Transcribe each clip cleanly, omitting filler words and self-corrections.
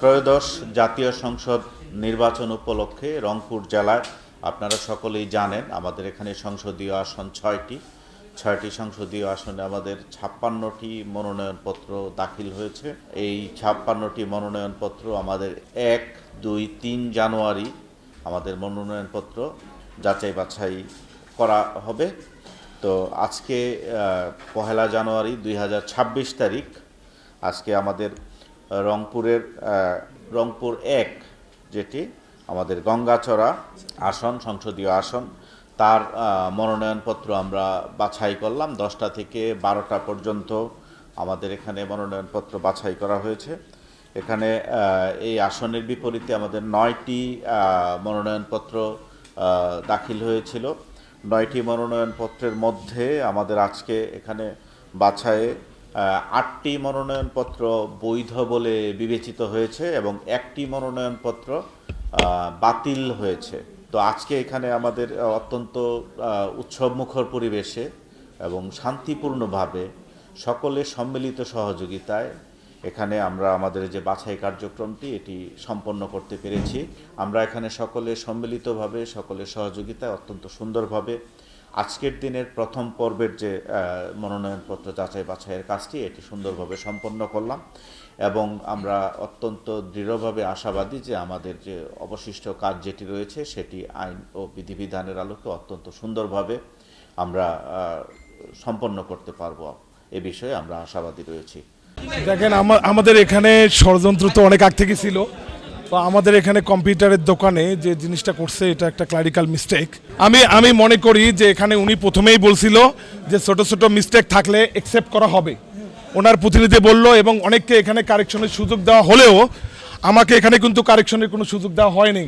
ত্রয়োদশ জাতীয় সংসদ নির্বাচন উপলক্ষে রংপুর জেলায় আপনারা সকলেই জানেন আমাদের এখানে সংসদীয় আসন ছয়টি সংসদীয় আসনে আমাদের 56টি মনোনয়নপত্র দাখিল হয়েছে। এই 56টি মনোনয়নপত্র আমাদের 1, 2, 3 জানুয়ারি আমাদের মনোনয়নপত্র যাচাই বাছাই করা হবে। তো আজকে 1 জানুয়ারি 2026 তারিখ আজকে আমাদের রংপুর 1 যেটি আমাদের গঙ্গাচড়া আসন সংসদীয় আসন তার মনোনয়নপত্র আমরা বাছাই করলাম। 10টা থেকে 12টা পর্যন্ত আমাদের এখানে মনোনয়নপত্র বাছাই করা হয়েছে। এখানে এই আসনের বিপরীতে আমাদের 9টি মনোনয়নপত্র দাখিল হয়েছিল। 9টি মনোনয়নপত্রের মধ্যে আমাদের আজকে এখানে বাছাইয়ে 8টি মনোনয়নপত্র বৈধ বলে বিবেচিত হয়েছে এবং 1টি মনোনয়নপত্র বাতিল হয়েছে। তো আজকে এখানে আমাদের অত্যন্ত উৎসবমুখর পরিবেশে এবং শান্তিপূর্ণভাবে সকলের সম্মিলিত সহযোগিতায় এখানে আমরা আমাদের যে বাছাই কার্যক্রমটি এটি সম্পন্ন করতে পেরেছি। আমরা এখানে সকলের সম্মিলিতভাবে সকলের সহযোগিতায় অত্যন্ত সুন্দরভাবে আজকের দিনের প্রথম পর্বের যে মনোনয়নপত্র যাচাই বাছাইয়ের কাজটি এটি সুন্দরভাবে সম্পন্ন করলাম এবং আমরা অত্যন্ত দৃঢ়ভাবে আশাবাদী যে আমাদের যে অবশিষ্ট কাজ যেটি রয়েছে সেটি আইন ও বিধিবিধানের আলোকে অত্যন্ত সুন্দরভাবে আমরা সম্পন্ন করতে পারব। এ বিষয়ে আমরা আশাবাদী রয়েছি। দেখেন, আমাদের এখানে ষড়যন্ত্র তো অনেক আগ থেকে ছিল। তো আমাদের এখানে কম্পিউটারের দোকানে যে জিনিসটা করছে এটা একটা ক্লারিক্যাল মিস্টেক। আমি মনে করি যে এখানে উনি প্রথমেই বলছিল যে ছোট ছোট মিস্টেক থাকলে অ্যাকসেপ্ট করা হবে। ওনার প্রতিনিধি বলল এবং অনেককে এখানে কারেকশনের সুযোগ দেওয়া হলেও আমাকে এখানে কিন্তু কারেকশনের কোনো সুযোগ দেওয়া হয়নি।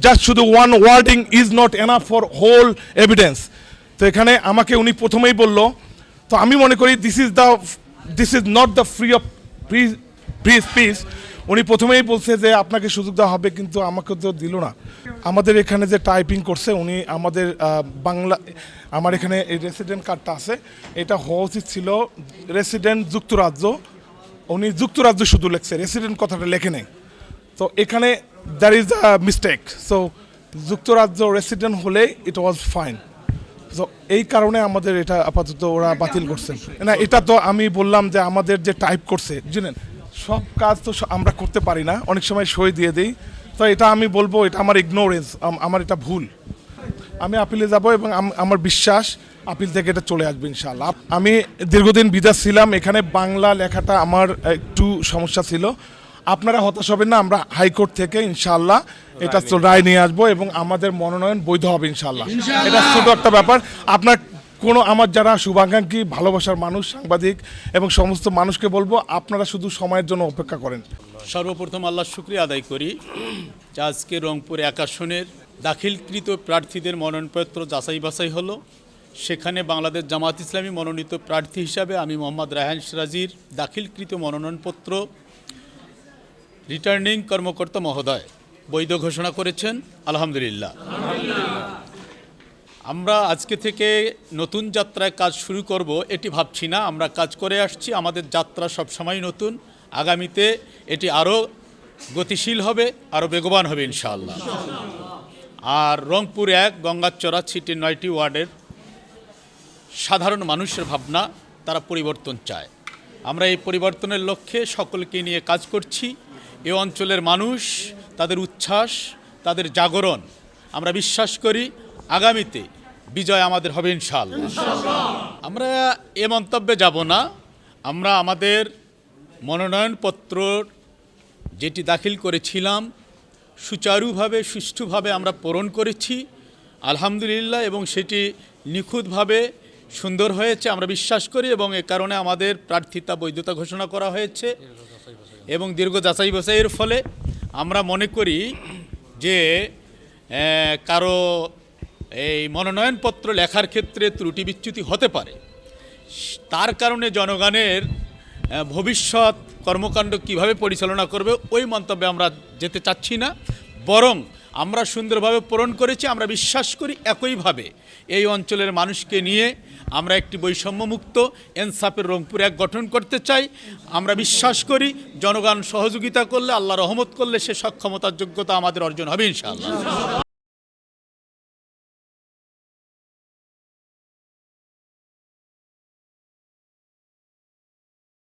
জাস্ট শুধু one wording is not enough for whole evidence. তো এখানে আমাকে উনি প্রথমেই বলল। তো আমি মনে করি this is not the free speech. উনি প্রথমেই বলছে যে আপনাকে সুযোগ দেওয়া হবে, কিন্তু আমাকে তো দিল না। আমাদের এখানে যে টাইপিং করছে উনি আমাদের বাংলা, আমার এখানে এই রেসিডেন্ট কার্ডটা আছে, এটা হওয়া উচিত ছিল রেসিডেন্ট যুক্তরাজ্য। উনি যুক্তরাজ্য শুধু লেখছে, রেসিডেন্ট কথাটা লেখে নেই। তো এখানে there is a mistake. So যুক্তরাজ্য রেসিডেন্ট হলে ইট ওয়াজ ফাইন। তো এই কারণে আমাদের এটা আপাতত ওরা বাতিল করছে না। এটা তো আমি বললাম যে আমাদের যে টাইপ করছে, জানেন সব কাজ তো আমরা করতে পারি না, অনেক সময় সই দিয়ে দিই। তো এটা আমি বলবো এটা আমার ইগনোরেন্স, আমার এটা ভুল। আমি আপিলে যাব এবং আমার বিশ্বাস আপিল থেকে এটা চলে আসবে ইনশাআল্লাহ। আমি দীর্ঘদিন বিদেশ ছিলাম, এখানে বাংলা লেখাটা আমার একটু সমস্যা ছিল। আপনারা হতাশ হবেন না, আমরা হাইকোর্ট থেকে ইনশাআল্লাহ এটা রায় নিয়ে আসবো এবং আমাদের মনোনয়ন বৈধ হবে ইনশাআল্লাহ। এটা ছোট একটা ব্যাপার। আপনার আমার যারা শুভাকাঙ্ক্ষী ভালোবাসার মানুষ, সাংবাদিক এবং সমস্ত মানুষকে বলবো আপনারা শুধু সময়ের জন্য অপেক্ষা করেন। সর্বপ্রথম আল্লাহর শুকরিয়া আদায় করি যে আজকে রংপুর 1 আসনের দাখিলকৃত প্রার্থীদের মনোনয়নপত্র যাচাই বাছাই হলো। সেখানে বাংলাদেশ জামাত ইসলামী মনোনীত প্রার্থী হিসাবে আমি মোহাম্মদ রায়হান সিরাজীর দাখিলকৃত মনোনয়নপত্র রিটার্নিং কর্মকর্তা মহোদয় বৈধ ঘোষণা করেছেন। আলহামদুলিল্লাহ। আমরা আজকে থেকে নতুন যাত্রায় কাজ শুরু করব এটি ভাবছি না, আমরা কাজ করে আসছি। আমাদের যাত্রা সবসময় নতুন, আগামীতে এটি আরও গতিশীল হবে, আরও বেগবান হবে ইনশাআল্লাহ। আর রংপুর 1 গঙ্গাচড়া সিটির 9টি ওয়ার্ডের সাধারণ মানুষের ভাবনা, তারা পরিবর্তন চায়। আমরা এই পরিবর্তনের লক্ষ্যে সকলকে নিয়ে কাজ করছি। এ অঞ্চলের মানুষ, তাদের উচ্ছ্বাস, তাদের জাগরণ, আমরা বিশ্বাস করি আগামীতে বিজয় আমাদের হবে ইনশাআল্লাহ। আমরা এ মন্তব্যে যাব না। আমরা আমাদের মনোনয়নপত্র যেটি দাখিল করেছিলাম সুচারুভাবে সুষ্ঠুভাবে আমরা পূরণ করেছি আলহামদুলিল্লাহ, এবং সেটি নিখুঁতভাবে সুন্দর হয়েছে আমরা বিশ্বাস করি, এবং এ কারণে আমাদের প্রার্থিতা বৈধতা ঘোষণা করা হয়েছে। এবং দীর্ঘ যাচাই বাছাইয়ের ফলে আমরা মনে করি যে কারো এই মনোনয়নপত্র লেখার ক্ষেত্রে ত্রুটি বিচ্যুতি হতে পারে, তার কারণে জনগণের ভবিষ্যৎ কর্মকাণ্ড কিভাবে পরিচালনা করবে ওই মন্তব্যে আমরা যেতে চাচ্ছি না। বরং আমরা সুন্দরভাবে পূরণ করেছি। আমরা বিশ্বাস করি একইভাবে এই অঞ্চলের মানুষকে নিয়ে আমরা একটি বৈষম্যমুক্ত ইনসাফের রংপুর এক গঠন করতে চাই। আমরা বিশ্বাস করি জনগণ সহযোগিতা করলে, আল্লাহ রহমত করলে সে সক্ষমতার যোগ্যতা আমাদের অর্জন হবে ইনশাআল্লাহ।